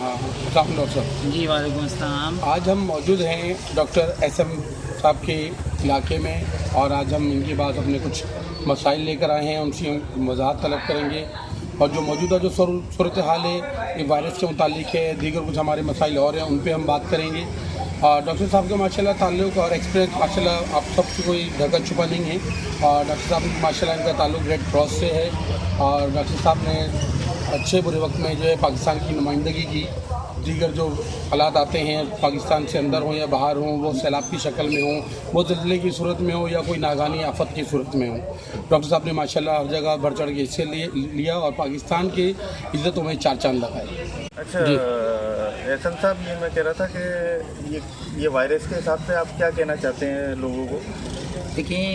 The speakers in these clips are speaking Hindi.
हाँ, अस्सलाम डॉक्टर साहब। जी वालेकुम अस्सलाम। आज हम मौजूद हैं डॉक्टर एसएम साहब के इलाके में और आज हम इनके पास अपने कुछ मसाइल लेकर आए हैं, उनसे वजाहत तलब करेंगे और जो मौजूदा जो सूरत हाल है ये वायरस के मुतालिक है, दीगर कुछ हमारे मसाइल और हैं उन पर हम बात करेंगे। डॉक्टर साहब का माशाल्लाह ताल्लुक़ और एक्सपीरियंस माशाल्लाह आप सबसे कोई ढका छुपा नहीं है और डॉक्टर साहब माशाल्लाह इनका ताल्लुक़ रेड क्रॉस से है और डॉक्टर साहब ने अच्छे बुरे वक्त में जो है पाकिस्तान की नुमाइंदगी की, दीगर जो हालात आते हैं पाकिस्तान से अंदर हों या बाहर हों, वो सैलाब की शक्ल में हों, वो ज़ल्ज़ले की सूरत में हो या कोई नागानी आफत की सूरत में हो, डॉक्टर साहब ने माशाल्लाह हर जगह बढ़ चढ़ के हिस्से लिया और पाकिस्तान की इज़्ज़तों में चार चांद लगाए। अच्छा एहसन साहब, ये मैं कह रहा था कि ये वायरस के हिसाब से आप क्या कहना चाहते हैं लोगों को? देखिए,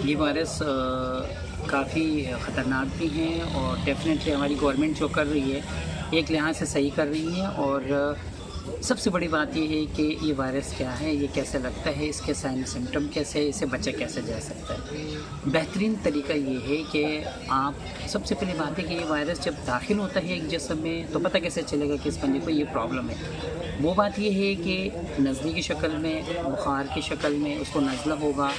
ये वायरस काफ़ी ख़तरनाक भी हैं और डेफिनेटली हमारी गवर्नमेंट जो कर रही है एक लिहाज से सही कर रही है। और सबसे बड़ी बात ये है कि ये वायरस क्या है, ये कैसे लगता है, इसके साइन सिम्टम कैसे है, इससे बचा कैसे जा सकता है। बेहतरीन तरीका ये है कि आप सबसे पहली बात है कि ये वायरस जब दाखिल होता है एक जिस्म में तो पता कैसे चलेगा कि इस बंदे को ये प्रॉब्लम है। वो बात ये है कि नज़ले की शक्ल में, बुखार की शक्ल में उसको नज़ला होगा,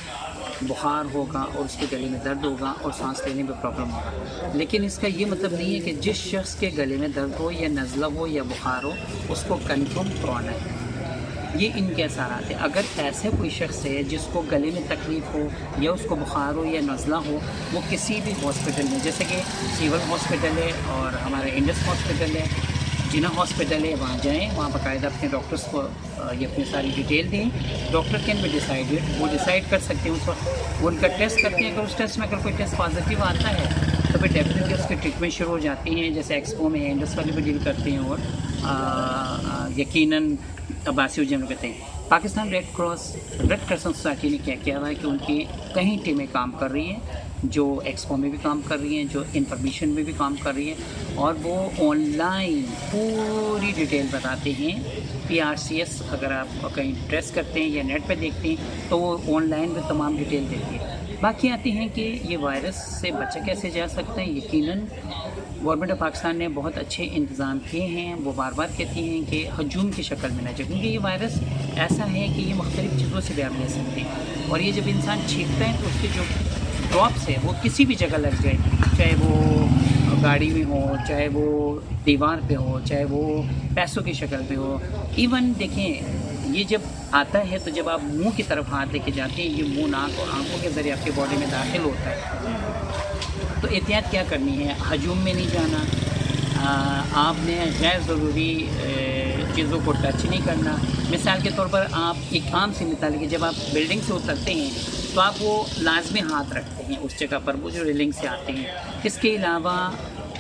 बुखार होगा और उसके गले में दर्द होगा और सांस लेने में प्रॉब्लम होगा। लेकिन इसका ये मतलब नहीं है कि जिस शख्स के गले में दर्द हो या नज़ला हो या बुखार हो उसको कन्फर्म करवाना है। ये इनके असरात है। अगर ऐसा कोई शख्स है जिसको गले में तकलीफ़ हो या उसको बुखार हो या नज़ला हो, वो किसी भी हॉस्पिटल में, जैसे कि सिविल हॉस्पिटल है और हमारा इंडस हॉस्पिटल है, जिना हॉस्पिटल है, वहाँ जाएँ, वहाँ बाकायदा अपने डॉक्टर्स को ये अपनी सारी डिटेल दें। डॉक्टर कैन बी डिसाइडेड, वो डिसाइड कर सकते हैं उस वक्त, वो उनका टेस्ट करते हैं। अगर उस टेस्ट में अगर कोई टेस्ट पॉजिटिव आता है तो फिर डेफिनेटली उसकी ट्रीटमेंट शुरू हो जाती हैं, जैसे एक्सपो में इंडस वाले भी डील करते हैं और यकीनन अब्बासी उज्जैन कहते हैं। पाकिस्तान रेड क्रॉस सोसाइटी ने क्या किया हुआ है कि उनकी कई टीमें काम कर रही हैं, जो एक्सपो में भी काम कर रही हैं, जो इन्फॉर्मेशन में भी काम कर रही हैं और वो ऑनलाइन पूरी डिटेल बताते हैं। PRCS अगर आप कहीं ट्रेस करते हैं या नेट पे देखते हैं तो वो ऑनलाइन में तमाम डिटेल देती है। बाकी आती हैं कि ये वायरस से बचा कैसे जा सकता है। यकीनन गवर्नमेंट ऑफ पाकिस्तान ने बहुत अच्छे इंतज़ाम किए हैं। वो बार बार कहती हैं कि हजूम की शक्ल में न जाए, क्योंकि ये वायरस ऐसा है कि ये मुख्तलिफ़ चीज़ों से भी आप ले सकते हैं और ये जब इंसान छींकता है तो उसके जो ड्रॉप्स है वो किसी भी जगह लग जाए, चाहे वो गाड़ी में हो, चाहे वो दीवार पे हो, चाहे वो पैसों की शक्ल में हो। इवन देखें, ये जब आता है तो जब आप मुंह की तरफ हाथ लेके जाते हैं, ये मुंह, नाक और आंखों के ज़रिए आपकी बॉडी में दाखिल होता है। तो एहतियात क्या करनी है, हजूम में नहीं जाना, आपने गैर ज़रूरी चीज़ों को टच नहीं करना। मिसाल के तौर पर आप एक आम सी मिसाल की, जब आप बिल्डिंग से उतरते हैं तो आप वो लाजमी हाथ रखते हैं उस जगह पर वो जो रेलिंग से आते हैं। इसके अलावा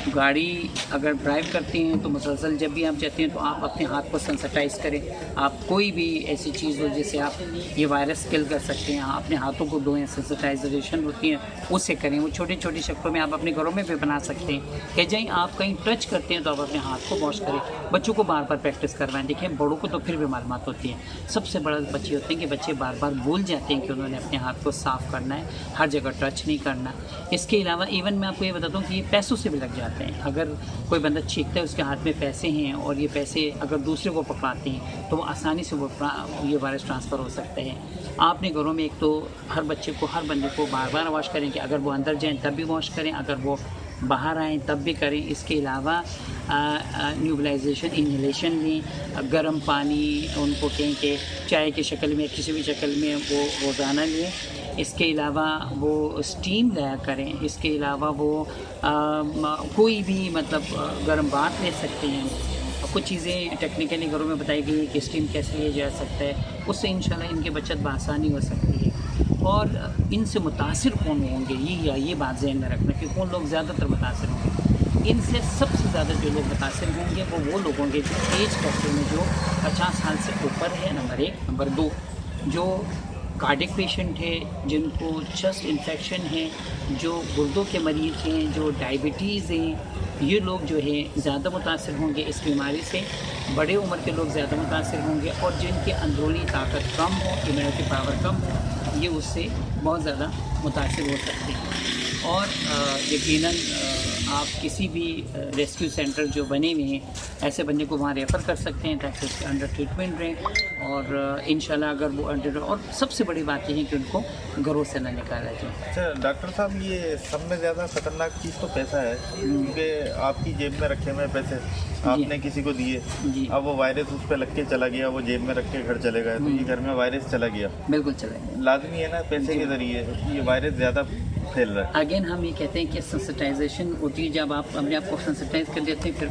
गाड़ी अगर ड्राइव करते हैं तो मुसलसल जब भी आप जाते हैं तो आप अपने हाथ को सेंसिटाइज़ करें। आप कोई भी ऐसी चीज़ हो जिससे आप ये वायरस किल कर सकते हैं, अपने हाथों को धोएं, सेंसिटाइजेशन होती है उससे करें। वो छोटी छोटी शक्लों में आप अपने घरों में भी बना सकते हैं कि जहीं आप कहीं टच करते हैं तो आप अपने हाथ को वॉश करें। बच्चों को बार बार प्रैक्टिस करवाएं। देखिए, बड़ों को तो फिर भी मालूमात होती है, सबसे बड़ा बच्चे होते हैं कि बच्चे बार बार भूल जाते हैं कि उन्होंने अपने हाथ को साफ़ करना है, हर जगह टच नहीं करना। इसके अलावा इवन मैं आपको ये बताता हूँ कि ये पैसों से भी लग जाते हैं। अगर कोई बंदा छींकता है, उसके हाथ में पैसे हैं और ये पैसे अगर दूसरे को पकड़ाते हैं तो वो आसानी से ये वायरस ट्रांसफ़र हो सकता है। आपने घरों में एक तो हर बच्चे को, हर बंदे को बार बार वॉश करें कि अगर वो अंदर जाएं तब भी वॉश करें, अगर वो बाहर आएँ तब भी करें। इसके अलावा न्यूबलाइजेशन इन्हेलेशन लें, गर्म पानी उनको कहें कि चाय की शक्ल में, किसी भी शक्ल में वो रोज़ाना लें। इसके अलावा वो स्टीम लिया करें। इसके अलावा वो कोई भी मतलब गर्म बात ले सकते हैं। कुछ चीज़ें टेक्निकली घरों में बताई गई है कि स्टीम कैसे लिया जा सकता है, उससे इंशाल्लाह इनकी बचत बआसानी हो सकती है। और इनसे मुतासिर कौन होंगे, ये बात ज़हन में रखना कि कौन लोग ज़्यादातर मुतासिर होंगे। इनसे सबसे ज़्यादा जो लोग मुतासिर होंगे वो लोग होंगे जो एज कैटेगरी में जो 50 साल से ऊपर है, नंबर 1। नंबर 2, जो कार्डिक पेशेंट है, जिनको चेस्ट इन्फेक्शन है, जो गुर्दों के मरीज़ हैं, जो डायबिटीज़ हैं, ये लोग जो है ज़्यादा मुतासिर होंगे इस बीमारी से। बड़े उम्र के लोग ज़्यादा मुतासिर होंगे और जिनकी अंदरूनी ताकत कम हो, इम्यूनिटी पावर कम हो, ये उससे बहुत ज़्यादा मुतासिर हो सकते हैं। और यकीनन आप किसी भी रेस्क्यू सेंटर जो बने हुए हैं ऐसे बंदे को वहाँ रेफ़र कर सकते हैं ताकि उसके अंडर ट्रीटमेंट रहें और इंशाल्लाह अगर वो अंडर, और सबसे बड़ी बात ये है कि उनको घरों से ना निकाला जाए। अच्छा डॉक्टर साहब, ये सब में ज़्यादा खतरनाक चीज़ तो पैसा है, क्योंकि आपकी जेब में रखे हुए पैसे आपने किसी को दिए, अब वो वायरस उस पर लग के चला गया, वो जेब में रख के घर चले गए, तो ये घर में वायरस चला गया, बिल्कुल चला गया। लाजमी है ना, पैसे के ज़रिए ये वायरस ज़्यादा फैल रहा है। अगेन हम ये कहते हैं कि सेंसिटाइजेशन होती है, जब आप अपने आप को सेंसिटाइज कर देते हैं फिर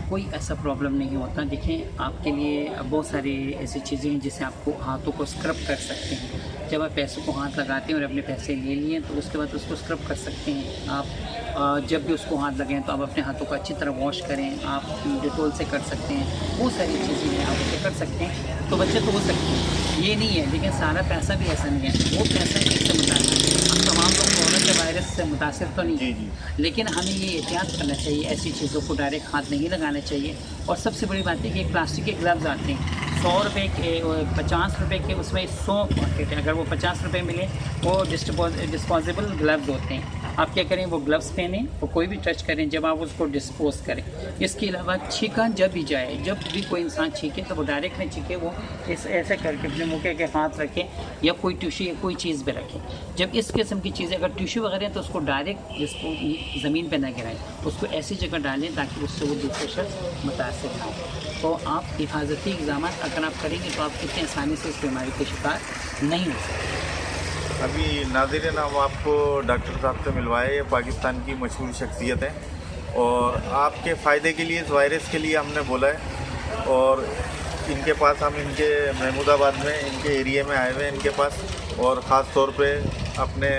कोई ऐसा प्रॉब्लम नहीं होता। देखें, आपके लिए बहुत सारी ऐसी चीज़ें हैं जिससे आपको हाथों को स्क्रब कर सकते हैं। जब आप पैसों को हाथ लगाते हैं और अपने पैसे ले लिए तो उसके बाद उसको स्क्रब कर सकते हैं आप। जब भी उसको हाथ लगाएं तो आप अपने हाथों को अच्छी तरह वॉश करें, आप डिटोल से कर सकते हैं, बहुत सारी चीज़ें हैं आप उसे कर सकते हैं, तो बच्चे तो हो सकते हैं। ये नहीं है, लेकिन सारा पैसा भी ऐसा नहीं है, वो पैसा इससे मुतासिर है। हम तमाम लोग कोरोना के वायरस से मुतासिर तो नहीं है, लेकिन हमें ये एहतियात करना चाहिए, ऐसी चीज़ों को डायरेक्ट हाथ नहीं लगाना चाहिए। और सबसे बड़ी बात है कि प्लास्टिक के ग्लव्स आते हैं 100 रुपये के, 50 रुपये के, उसमें 100 पॉकेट है। अगर वो 50 रुपये मिले वो डिस्पोजेबल ग्लव्स होते हैं। आप क्या करें, वो ग्लव्स पहने, वो कोई भी टच करें जब आप उसको डिस्पोज करें। इसके अलावा छींका जब भी जाए, जब भी कोई इंसान छींके तो वो डायरेक्ट नहीं छींके, वो ऐसे करके अपने मुँह के हाथ रखें या कोई टिश्यू या कोई चीज़ पे रखें। जब इस किस्म की चीज़ें, अगर टिश्यू वगैरह हैं तो उसको डायरेक्ट ज़मीन पे ना गिराएं, उसको ऐसी जगह डालें ताकि उससे वो दूसरे शख्स मुतासिर ना हो। तो आप हिफाजती इक़दाम अगर आप करेंगे तो आप इतनी आसानी से इस बीमारी के शिकार नहीं हो सकते। अभी नाज़रीन, हम आपको डॉक्टर साहब से मिलवाए, ये पाकिस्तान की मशहूर शख्सियत हैं और आपके फ़ायदे के लिए, इस वायरस के लिए हमने बोला है। और इनके पास हम इनके महमूदाबाद में इनके एरिया में आए हुए हैं इनके पास, और ख़ास तौर पे अपने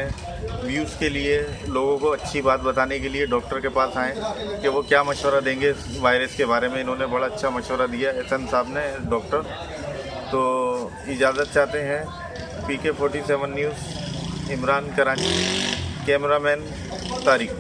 व्यूज़ के लिए, लोगों को अच्छी बात बताने के लिए डॉक्टर के पास आए कि वो क्या मशवरा देंगे इस वायरस के बारे में। इन्होंने बड़ा अच्छा मशवरा दिया एहसन साहब ने, डॉक्टर। तो इजाज़त चाहते हैं। PK47 news, Imran Karachi, cameraman Tariq.